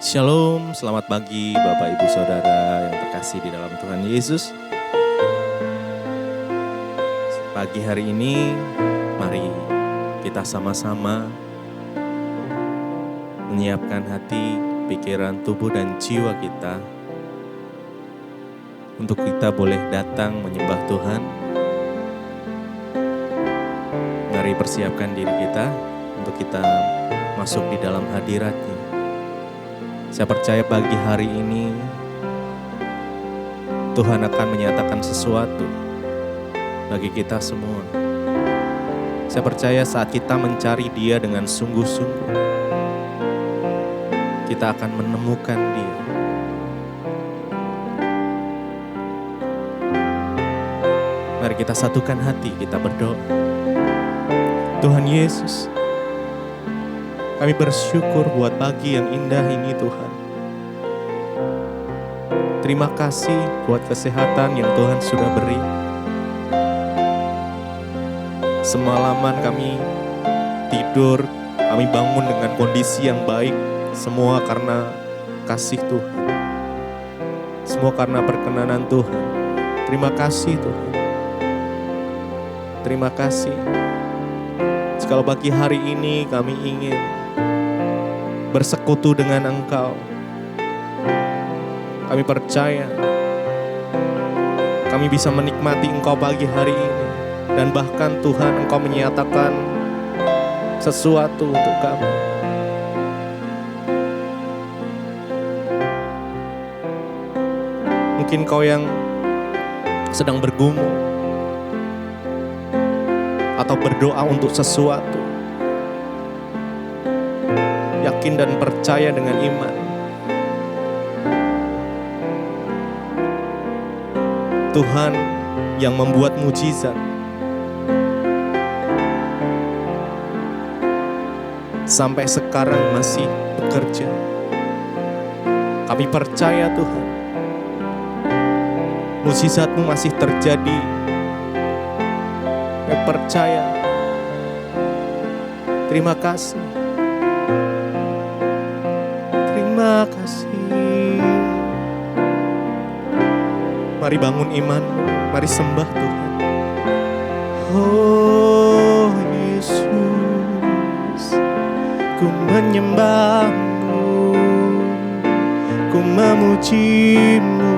Shalom, selamat pagi Bapak Ibu Saudara yang terkasih di dalam Tuhan Yesus. Pagi hari ini, mari kita sama-sama menyiapkan hati, pikiran, tubuh, dan jiwa kita untuk kita boleh datang menyembah Tuhan. Mari persiapkan diri kita untuk kita masuk di dalam hadirat-Nya. Saya percaya pagi hari ini Tuhan akan menyatakan sesuatu bagi kita semua. Saya percaya saat kita mencari Dia dengan sungguh-sungguh, kita akan menemukan Dia. Mari kita satukan hati, kita berdoa. Tuhan Yesus, kami bersyukur buat pagi yang indah ini Tuhan. Terima kasih buat kesehatan yang Tuhan sudah beri. Semalaman kami tidur, kami bangun dengan kondisi yang baik. Semua karena kasih Tuhan. Semua karena perkenanan Tuhan. Terima kasih Tuhan. Terima kasih. Jikalau pagi hari ini kami ingin bersekutu dengan Engkau, kami percaya kami bisa menikmati Engkau pagi hari ini. Dan bahkan Tuhan, Engkau menyatakan sesuatu untuk kami. Mungkin kau yang sedang bergumul atau berdoa untuk sesuatu, yakin dan percaya dengan iman. Tuhan yang membuat mujizat sampai sekarang masih bekerja. Kami percaya Tuhan, mujizat-Mu masih terjadi. Kami percaya. Terima kasih. Terima kasih. Mari bangun iman-Mu, mari sembah Tuhan. Oh Yesus, ku menyembah-Mu, ku memuji-Mu.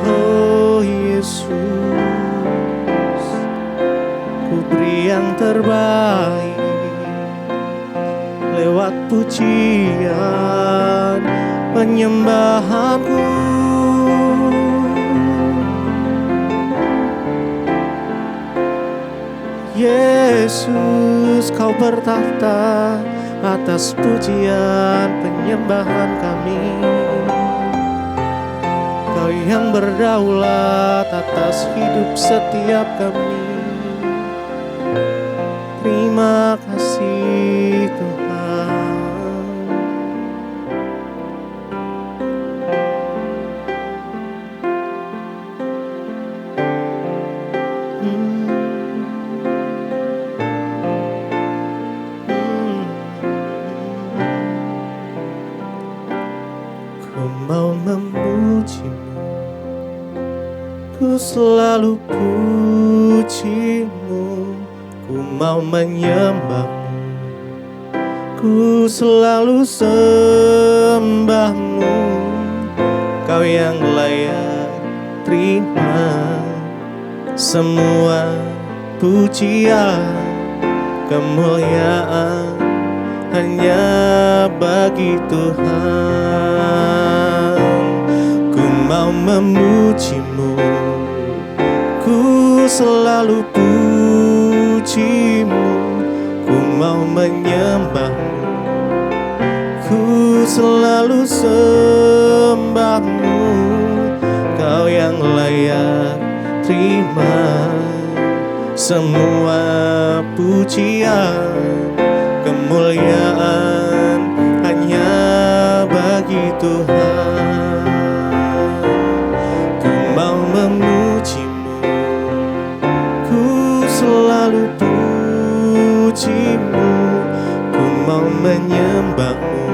Oh Yesus, ku beri yang terbaik lewat pujian penyembahanku. Yesus, Kau bertahta atas pujian penyembahan kami. Kau yang berdaulat atas hidup setiap kami. Terima kasih Tuhan. Ku selalu puji-Mu, ku mau menyembah-Mu, ku selalu sembah-Mu. Kau yang layak terima semua pujian, kemuliaan hanya bagi Tuhan. Ku mau memuji-Mu, ku selalu puji-Mu, ku mau menyembah-Mu, ku selalu sembah-Mu. Kau yang layak terima semua pujian, kemuliaan hanya bagi Tuhan. Ku mau memuji-Mu, ku selalu puji-Mu, ku mau menyembahmu,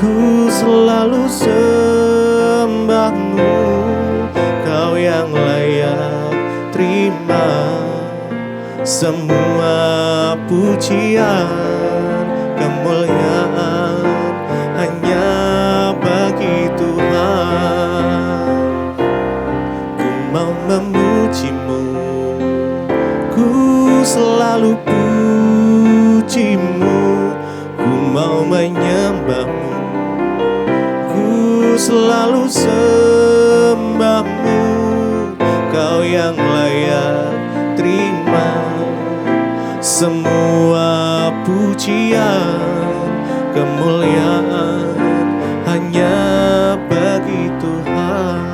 ku selalu sembahmu. Kau yang layak terima semua pujian, kemuliaan hanya bagi Tuhan. Ku mau memujimu, ku selalu pujimu. Ku mau menyembahmu, ku selalu sembahmu. Kau yang layak terima semua pujian, kemuliaan hanya bagi Tuhan.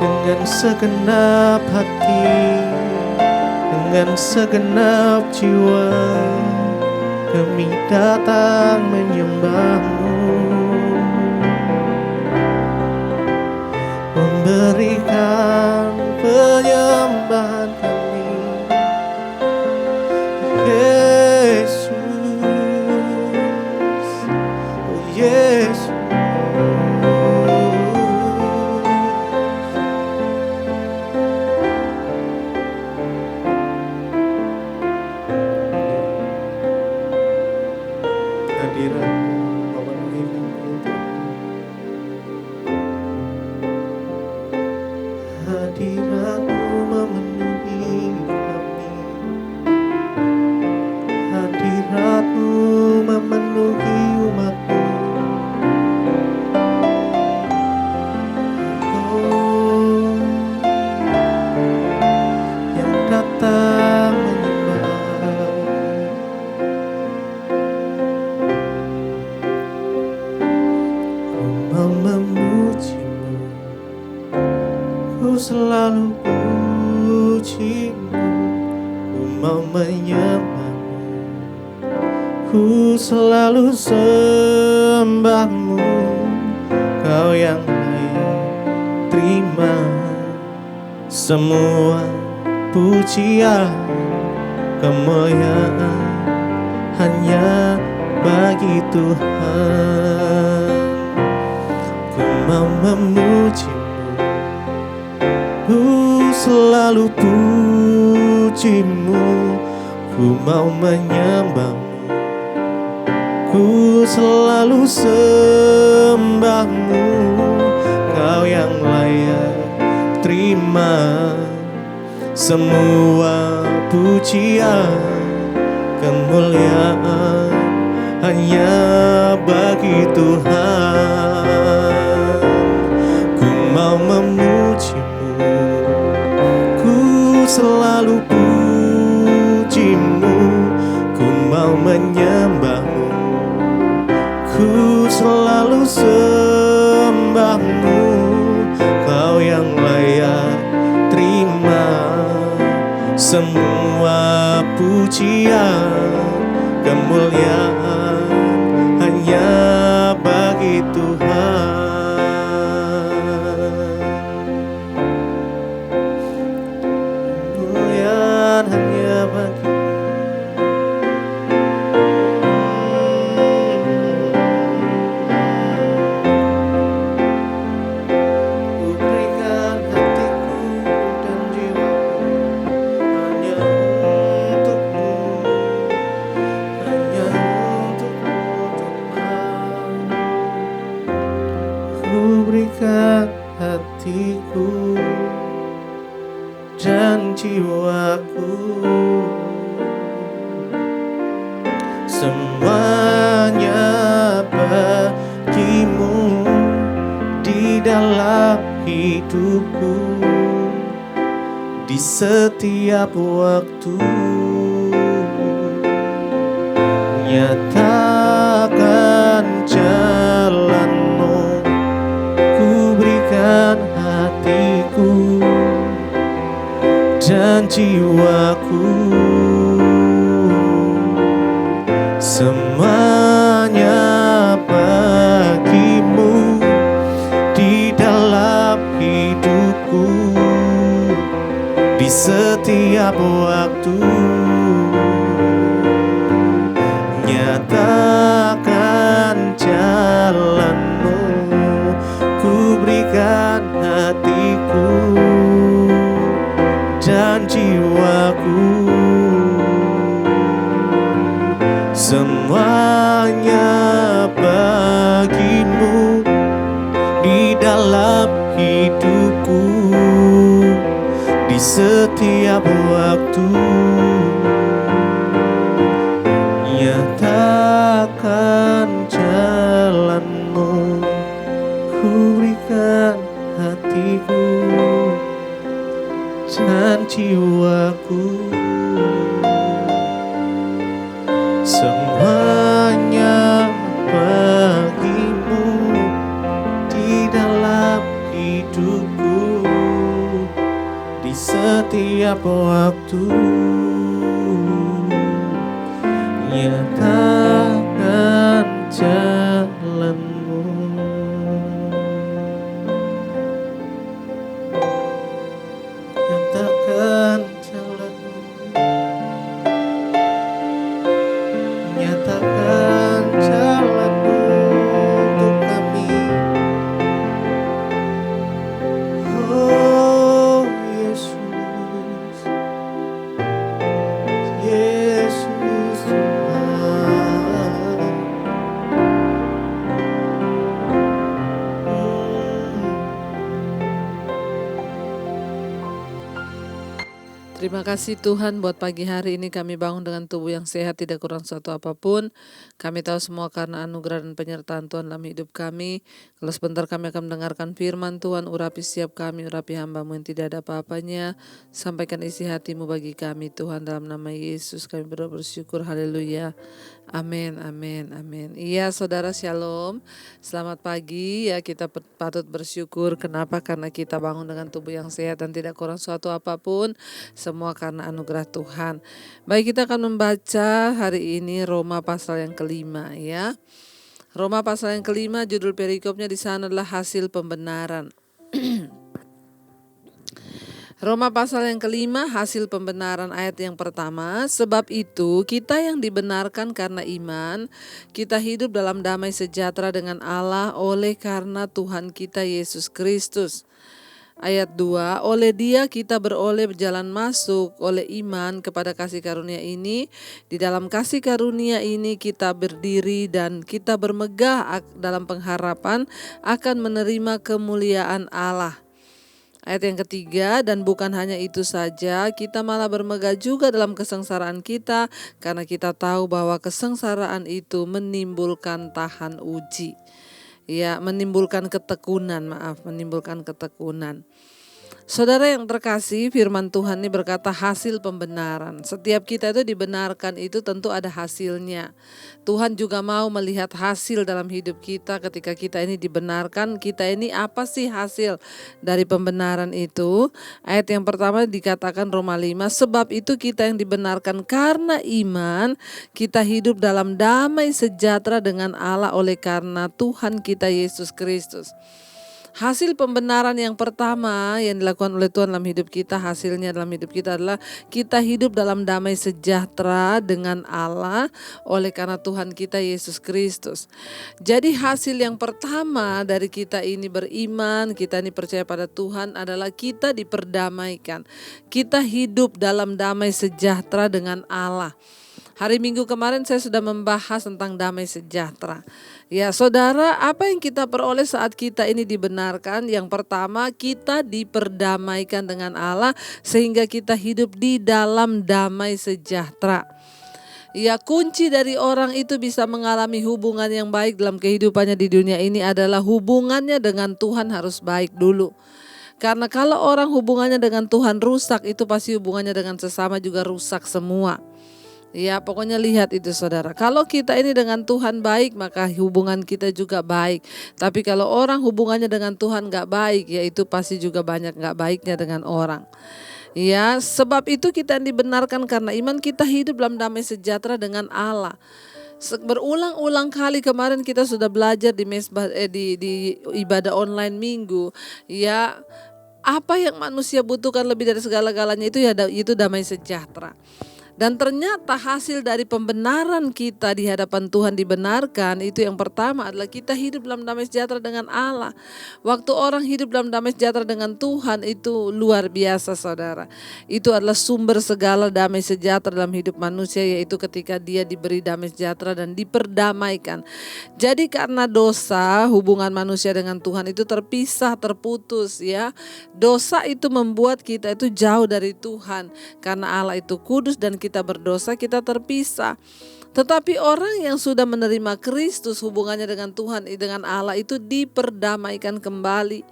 Dengan segenap hati, dengan segenap jiwa, kami datang menyembahmu, memberikan penyembahan kami, Yesus, oh Yesus. Hadirat-Mu memenuhi kami, hadirat-Mu memenuhi umat-Mu. Oh, yang datang menyembah, ku mau memuji-Mu, ku selalu puji-Mu. Ku mau menyembah-Mu, ku selalu sembah-Mu. Kau yang layak terima semua pujian, kemuliaan hanya bagi Tuhan. Ku mau memuji-Mu, ku selalu puji-Mu. Ku mau menyembah-Mu, ku selalu sembah-Mu. Kau yang layak terima semua pujian, kemuliaan hanya bagi Tuhan. Ku mau memuji-Mu, ku selalu puji-Mu. Ku mau menyembah-Mu, ku selalu sembah-Mu. Kau yang layak terima semua pujian, kemuliaan hanya bagi Tuhan. Kemuliaan hanya bagi hatiku dan jiwaku, semuanya bagimu di dalam hidupku. di setiap waktu. Nyatakan jalan-Mu, ku berikan hatiku dan jiwaku, semuanya bagi-Mu di dalam hidupku, di setiap waktu. Nyatakan jalan-Mu, ku berikan hatiku dan jiwaku, semuanya bagi-Mu di dalam hidupku, di setiap waktu. Nyatakan jalan-Mu, ku berikan hatiku dan jiwaku, semuanya bagi-Mu di dalam hidupku, di setiap waktu. Nyatakan jalan-Mu. Nyatakan jalan-Mu. Nyatakan jalan-Mu untuk kami. Oh Yesus, Yesus Tuhan. Terima kasih Tuhan buat pagi hari ini kami bangun dengan tubuh yang sehat, tidak kurang suatu apapun. Kami tahu semua karena anugerah dan penyertaan Tuhan dalam hidup kami. Kalau sebentar kami akan mendengarkan firman Tuhan, urapi setiap kami, urapi hamba-Mu yang tidak ada apa-apanya. Sampaikan isi hati-Mu bagi kami Tuhan, dalam nama Yesus kami bersyukur, haleluya. Amin, amin, amin. Iya saudara, shalom. Selamat pagi ya, kita patut bersyukur. Kenapa? Karena kita bangun dengan tubuh yang sehat dan tidak kurang suatu apapun. Semua karena anugerah Tuhan. Baik, kita akan membaca hari ini Roma pasal yang kelima ya. Roma pasal yang kelima, judul perikopnya di sana adalah hasil pembenaran. Roma pasal yang kelima, hasil pembenaran, ayat yang pertama. Sebab itu kita yang dibenarkan karena iman, kita hidup dalam damai sejahtera dengan Allah oleh karena Tuhan kita Yesus Kristus. Ayat 2, oleh Dia kita beroleh berjalan masuk oleh iman kepada kasih karunia ini. Di dalam kasih karunia ini kita berdiri dan kita bermegah dalam pengharapan akan menerima kemuliaan Allah. Ayat yang ketiga, dan bukan hanya itu saja, kita malah bermegah juga dalam kesengsaraan kita, karena kita tahu bahwa kesengsaraan itu menimbulkan tahan uji. Ya, menimbulkan ketekunan. Saudara yang terkasih, firman Tuhan ini berkata hasil pembenaran. Setiap kita itu dibenarkan itu tentu ada hasilnya. Tuhan juga mau melihat hasil dalam hidup kita ketika kita ini dibenarkan. Kita ini apa sih hasil dari pembenaran itu? Ayat yang pertama dikatakan Roma 5, sebab itu kita yang dibenarkan karena iman, kita hidup dalam damai sejahtera dengan Allah oleh karena Tuhan kita Yesus Kristus. Hasil pembenaran yang pertama yang dilakukan oleh Tuhan dalam hidup kita, hasilnya dalam hidup kita adalah kita hidup dalam damai sejahtera dengan Allah oleh karena Tuhan kita Yesus Kristus. Jadi hasil yang pertama dari kita ini beriman, kita ini percaya pada Tuhan adalah kita diperdamaikan. Kita hidup dalam damai sejahtera dengan Allah. Hari Minggu kemarin saya sudah membahas tentang damai sejahtera. Ya saudara, apa yang kita peroleh saat kita ini dibenarkan? Yang pertama, kita diperdamaikan dengan Allah sehingga kita hidup di dalam damai sejahtera. Ya, kunci dari orang itu bisa mengalami hubungan yang baik dalam kehidupannya di dunia ini adalah hubungannya dengan Tuhan harus baik dulu. Karena kalau orang hubungannya dengan Tuhan rusak, itu pasti hubungannya dengan sesama juga rusak semua. Ya, pokoknya lihat itu saudara. Kalau kita ini dengan Tuhan baik, maka hubungan kita juga baik. Tapi kalau orang hubungannya dengan Tuhan gak baik, ya itu pasti juga banyak gak baiknya dengan orang. Ya, sebab itu kita dibenarkan karena iman kita hidup dalam damai sejahtera dengan Allah. Berulang-ulang kali kemarin kita sudah belajar di di ibadah online minggu. Ya, apa yang manusia butuhkan lebih dari segala-galanya itu damai sejahtera. Dan ternyata hasil dari pembenaran kita di hadapan Tuhan dibenarkan, itu yang pertama adalah kita hidup dalam damai sejahtera dengan Allah. Waktu orang hidup dalam damai sejahtera dengan Tuhan itu luar biasa saudara. Itu adalah sumber segala damai sejahtera dalam hidup manusia, yaitu ketika dia diberi damai sejahtera dan diperdamaikan. Jadi karena dosa, hubungan manusia dengan Tuhan itu terpisah, terputus ya. Dosa itu membuat kita itu jauh dari Tuhan. Karena Allah itu kudus dan kita berdosa, kita terpisah. Tetapi orang yang sudah menerima Kristus, hubungannya dengan Tuhan, dengan Allah itu diperdamaikan kembali.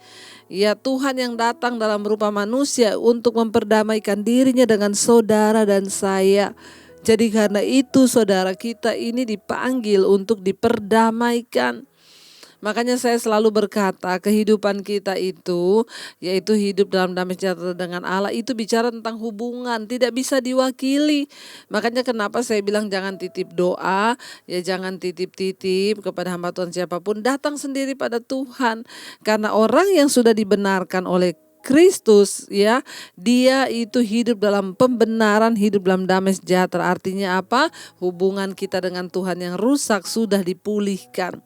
Ya, Tuhan yang datang dalam rupa manusia untuk memperdamaikan dirinya dengan saudara dan saya. Jadi karena itu saudara, kita ini dipanggil untuk diperdamaikan. Makanya saya selalu berkata kehidupan kita itu, yaitu hidup dalam damai sejahtera dengan Allah, itu bicara tentang hubungan, tidak bisa diwakili. Makanya kenapa saya bilang jangan titip doa, ya jangan titip-titip kepada hamba Tuhan siapapun, datang sendiri pada Tuhan. Karena orang yang sudah dibenarkan oleh Kristus ya, dia itu hidup dalam pembenaran, hidup dalam damai sejahtera. Artinya apa? Hubungan kita dengan Tuhan yang rusak sudah dipulihkan.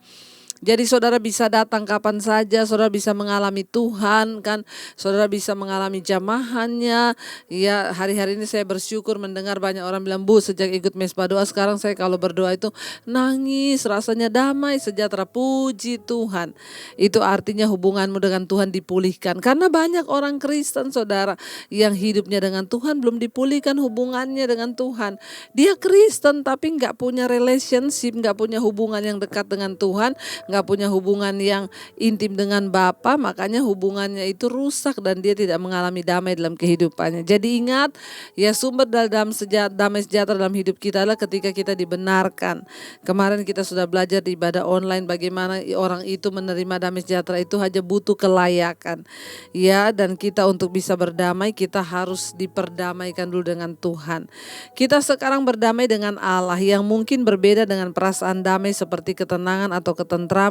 Jadi saudara bisa datang kapan saja, saudara bisa mengalami Tuhan kan, saudara bisa mengalami jamahannya. Ya, hari-hari ini saya bersyukur mendengar banyak orang bilang, Bu, sejak ikut mesbah doa sekarang saya kalau berdoa itu nangis, rasanya damai, sejahtera, puji Tuhan. Itu artinya hubunganmu dengan Tuhan dipulihkan. Karena banyak orang Kristen saudara yang hidupnya dengan Tuhan belum dipulihkan hubungannya dengan Tuhan. Dia Kristen tapi gak punya relationship, gak punya hubungan yang dekat dengan Tuhan, gak punya hubungan yang intim dengan Bapa, makanya hubungannya itu rusak dan dia tidak mengalami damai dalam kehidupannya. Jadi ingat ya, sumber dalam damai sejahtera dalam hidup kita adalah ketika kita dibenarkan. Kemarin kita sudah belajar di ibadah online bagaimana orang itu menerima damai sejahtera itu hanya butuh kelayakan. Ya, dan kita untuk bisa berdamai kita harus diperdamaikan dulu dengan Tuhan. Kita sekarang berdamai dengan Allah yang mungkin berbeda dengan perasaan damai seperti ketenangan atau ketentraman.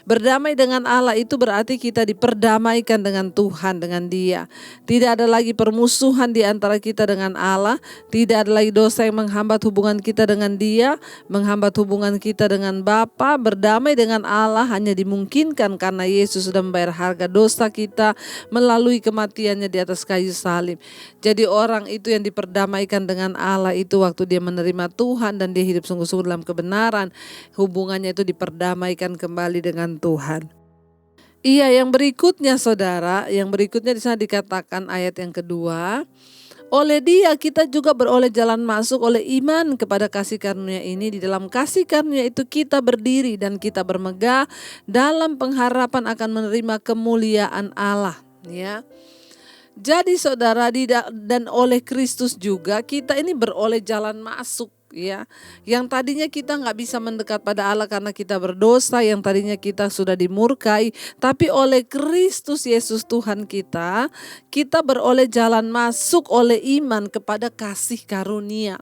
Berdamai dengan Allah itu berarti kita diperdamaikan dengan Tuhan, dengan Dia. Tidak ada lagi permusuhan di antara kita dengan Allah. Tidak ada lagi dosa yang menghambat hubungan kita dengan Dia, menghambat hubungan kita dengan Bapa. Berdamai dengan Allah hanya dimungkinkan karena Yesus sudah membayar harga dosa kita melalui kematiannya di atas kayu salib. Jadi orang itu yang diperdamaikan dengan Allah itu waktu dia menerima Tuhan dan dia hidup sungguh-sungguh dalam kebenaran, hubungannya itu diperdamaikan kembali dengan Tuhan. Iya, yang berikutnya saudara, yang berikutnya di sana dikatakan ayat yang kedua, oleh Dia kita juga beroleh jalan masuk oleh iman kepada kasih karunia ini. Di dalam kasih karunia itu kita berdiri dan kita bermegah dalam pengharapan akan menerima kemuliaan Allah. Ya. Jadi saudara, dan oleh Kristus juga kita ini beroleh jalan masuk. Ya, yang tadinya kita nggak bisa mendekat pada Allah karena kita berdosa, yang tadinya kita sudah dimurkai, tapi oleh Kristus Yesus Tuhan kita beroleh jalan masuk oleh iman kepada kasih karunia.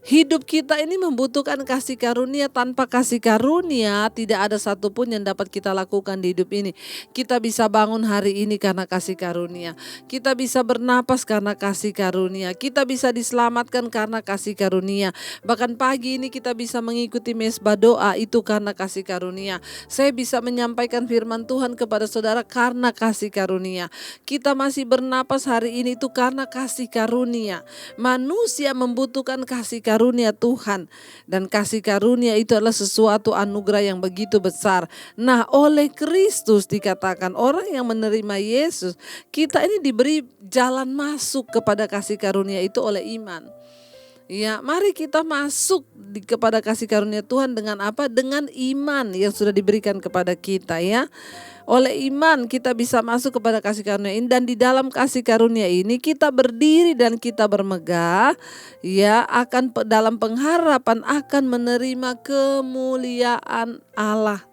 Hidup kita ini membutuhkan kasih karunia. Tanpa kasih karunia tidak ada satupun yang dapat kita lakukan di hidup ini. Kita bisa bangun hari ini karena kasih karunia. Kita bisa bernapas karena kasih karunia. Kita bisa diselamatkan karena kasih karunia. Bahkan pagi ini kita bisa mengikuti mesbah doa itu karena kasih karunia. Saya bisa menyampaikan firman Tuhan kepada saudara karena kasih karunia. Kita masih bernapas hari ini itu karena kasih karunia. Manusia membutuhkan kasih karunia Tuhan, dan kasih karunia itu adalah sesuatu anugerah yang begitu besar. Nah, oleh Kristus dikatakan orang yang menerima Yesus, kita ini diberi jalan masuk kepada kasih karunia itu oleh iman. Ya, mari kita masuk kepada kasih karunia Tuhan dengan apa? Dengan iman yang sudah diberikan kepada kita ya. Oleh iman kita bisa masuk kepada kasih karunia ini, dan di dalam kasih karunia ini kita berdiri dan kita bermegah ya dalam pengharapan akan menerima kemuliaan Allah.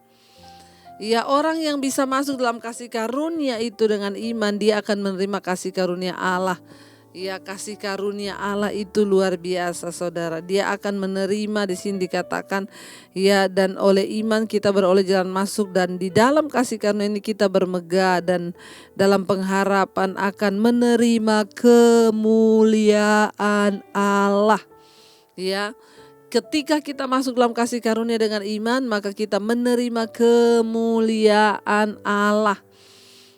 Ya, orang yang bisa masuk dalam kasih karunia itu dengan iman, dia akan menerima kasih karunia Allah. Ya, kasih karunia Allah itu luar biasa, saudara. Dia akan menerima, di sini dikatakan ya, dan oleh iman kita beroleh jalan masuk, dan di dalam kasih karunia ini kita bermegah dan dalam pengharapan akan menerima kemuliaan Allah. Ya. Ketika kita masuk dalam kasih karunia dengan iman, maka kita menerima kemuliaan Allah.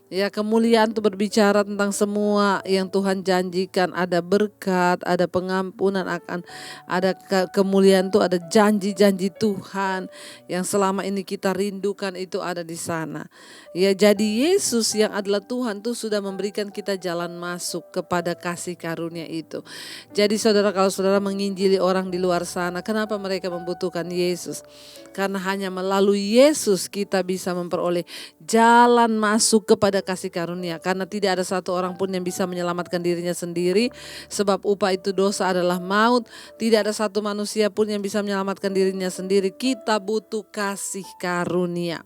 Ya, kemuliaan itu berbicara tentang semua yang Tuhan janjikan. Ada berkat, ada pengampunan, akan ada kemuliaan itu, ada janji-janji Tuhan yang selama ini kita rindukan, itu ada di sana. Ya, jadi Yesus yang adalah Tuhan itu sudah memberikan kita jalan masuk kepada kasih karunia itu. Jadi saudara, kalau saudara menginjili orang di luar sana, kenapa mereka membutuhkan Yesus? Karena hanya melalui Yesus kita bisa memperoleh jalan masuk kepada kasih karunia. Karena tidak ada satu orang pun yang bisa menyelamatkan dirinya sendiri, sebab upah itu dosa adalah maut. Tidak ada satu manusia pun yang bisa menyelamatkan dirinya sendiri. Kita butuh kasih karunia.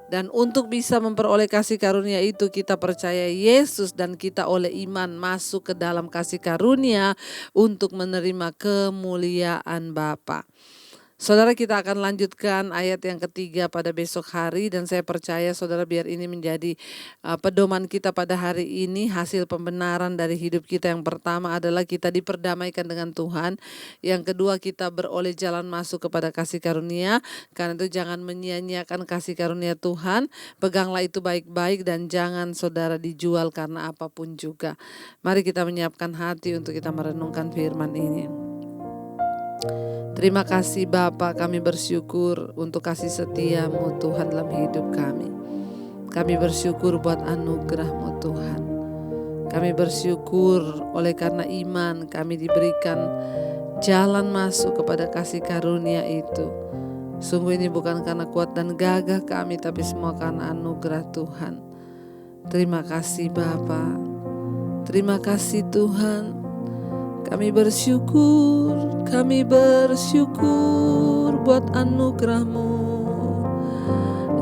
Dan untuk bisa memperoleh kasih karunia itu, kita percaya Yesus dan kita oleh iman masuk ke dalam kasih karunia untuk menerima kemuliaan Bapa. Saudara, kita akan lanjutkan ayat yang ketiga pada besok hari, dan saya percaya saudara, biar ini menjadi pedoman kita pada hari ini. Hasil pembenaran dari hidup kita yang pertama adalah kita diperdamaikan dengan Tuhan. Yang kedua, kita beroleh jalan masuk kepada kasih karunia. Karena itu jangan menyia-nyiakan kasih karunia Tuhan. Peganglah itu baik-baik dan jangan saudara dijual karena apapun juga. Mari kita menyiapkan hati untuk kita merenungkan firman ini. Terima kasih Bapa, kami bersyukur untuk kasih setia-Mu Tuhan dalam hidup kami. Kami bersyukur buat anugerah-Mu Tuhan. Kami bersyukur oleh karena iman kami diberikan jalan masuk kepada kasih karunia itu. Sungguh ini bukan karena kuat dan gagah kami, tapi semua karena anugerah Tuhan. Terima kasih Bapa. Terima kasih Tuhan. Kami bersyukur buat anugerah-Mu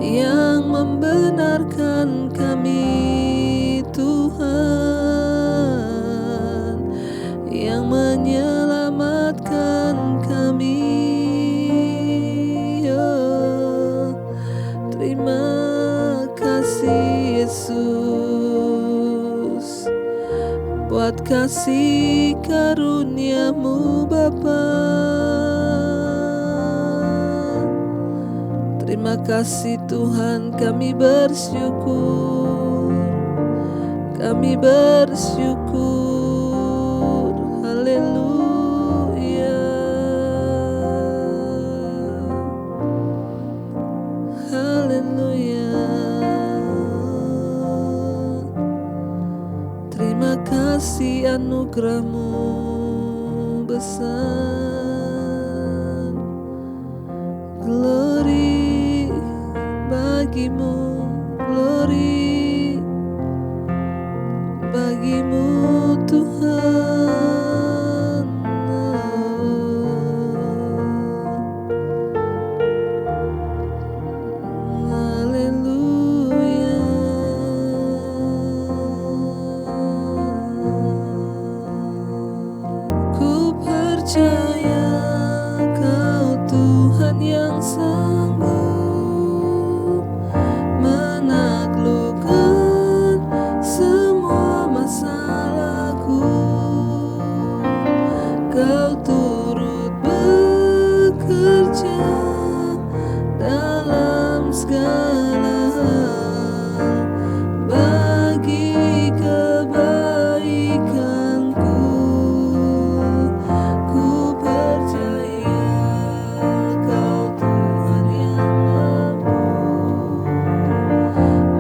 yang membenarkan kami Tuhan, yang menyelamatkan kami. Oh, terima kasih Yesus buat kasih karunia-Mu Bapa. Terima kasih Tuhan, kami bersyukur. Kami bersyukur. Haleluya. Haleluya. Terima kasih anugerah-Mu besar. Glory bagi-Mu, glory bagi-Mu Tuhan. Haleluya. Ku percaya Kau Tuhan yang sanggup menaklukkan semua masalahku. Kau turut bekerja dalam segala hal bagi kebaikanku. Ku percaya Kau Tuhan yang mampu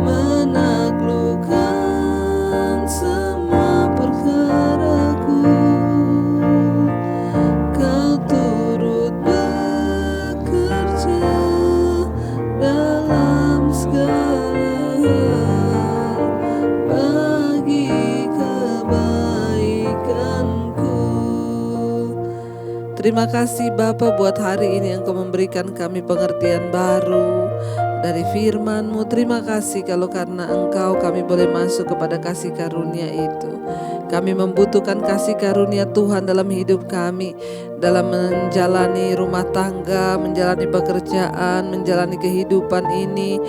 menaklukkan semua perkaraku. Kau turut bekerja dalam Terima kasih Bapa buat hari ini Engkau memberikan kami pengertian baru dari firman-Mu. Terima kasih kalau karena Engkau kami boleh masuk kepada kasih karunia itu. Kami membutuhkan kasih karunia Tuhan dalam hidup kami, dalam menjalani rumah tangga, menjalani pekerjaan, menjalani kehidupan ini.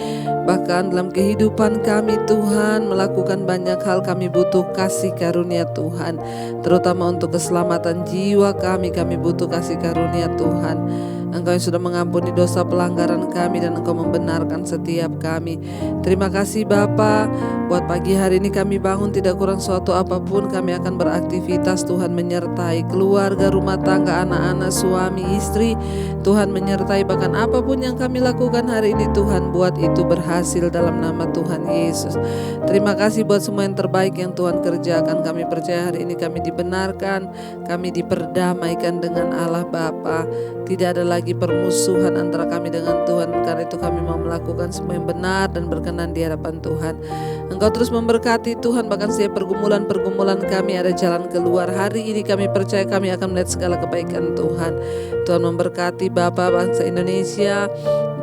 Bahkan dalam kehidupan kami Tuhan, melakukan banyak hal kami butuh kasih karunia Tuhan. Terutama untuk keselamatan jiwa kami butuh kasih karunia Tuhan. Engkau yang sudah mengampuni dosa pelanggaran kami dan Engkau membenarkan setiap kami. Terima kasih Bapa, buat pagi hari ini kami bangun tidak kurang suatu apapun, kami akan beraktivitas. Tuhan menyertai keluarga, rumah tangga, anak-anak, suami, istri. Tuhan menyertai bahkan apapun yang kami lakukan hari ini, Tuhan buat itu berhasil dalam nama Tuhan Yesus. Terima kasih buat semua yang terbaik yang Tuhan kerjakan. Kami percaya hari ini kami dibenarkan, kami diperdamaikan dengan Allah Bapa. Tidak ada lagi permusuhan antara kami dengan Tuhan. Karena itu kami mau melakukan semua yang benar dan berkenan di hadapan Tuhan. Engkau terus memberkati Tuhan, bahkan setiap pergumulan-pergumulan kami ada jalan keluar. Hari ini kami percaya kami akan melihat segala kebaikan Tuhan. Tuhan memberkati Bapak bangsa Indonesia,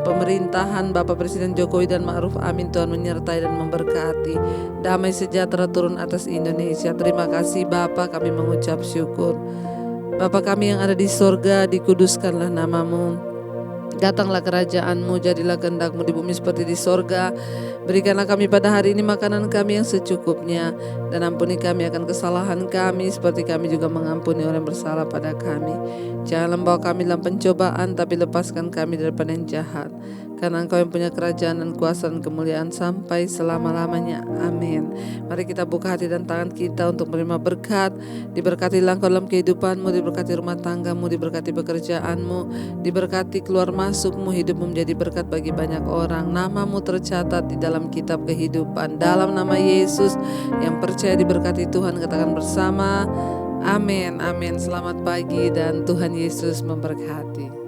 pemerintahan Bapak Presiden Jokowi dan Ma'ruf Amin. Tuhan menyertai dan memberkati. Damai sejahtera turun atas Indonesia. Terima kasih Bapak, kami mengucap syukur. Bapa kami yang ada di sorga, dikuduskanlah namamu. Datanglah kerajaan-Mu, jadilah kehendak-Mu di bumi seperti di sorga. Berikanlah kami pada hari ini makanan kami yang secukupnya. Dan ampuni kami akan kesalahan kami, seperti kami juga mengampuni orang yang bersalah pada kami. Jangan membawa kami dalam pencobaan, tapi lepaskan kami daripada yang jahat. Karena Engkau yang punya kerajaan dan kuasa dan kemuliaan sampai selama-lamanya. Amin. Mari kita buka hati dan tangan kita untuk menerima berkat. Diberkatilah Engkau dalam kehidupanmu, diberkati rumah tanggamu, diberkati pekerjaanmu, diberkati keluar masukmu, hidupmu menjadi berkat bagi banyak orang. Namamu tercatat di dalam kitab kehidupan. Dalam nama Yesus, yang percaya diberkati Tuhan, katakan bersama, amin, amin. Selamat pagi dan Tuhan Yesus memberkati.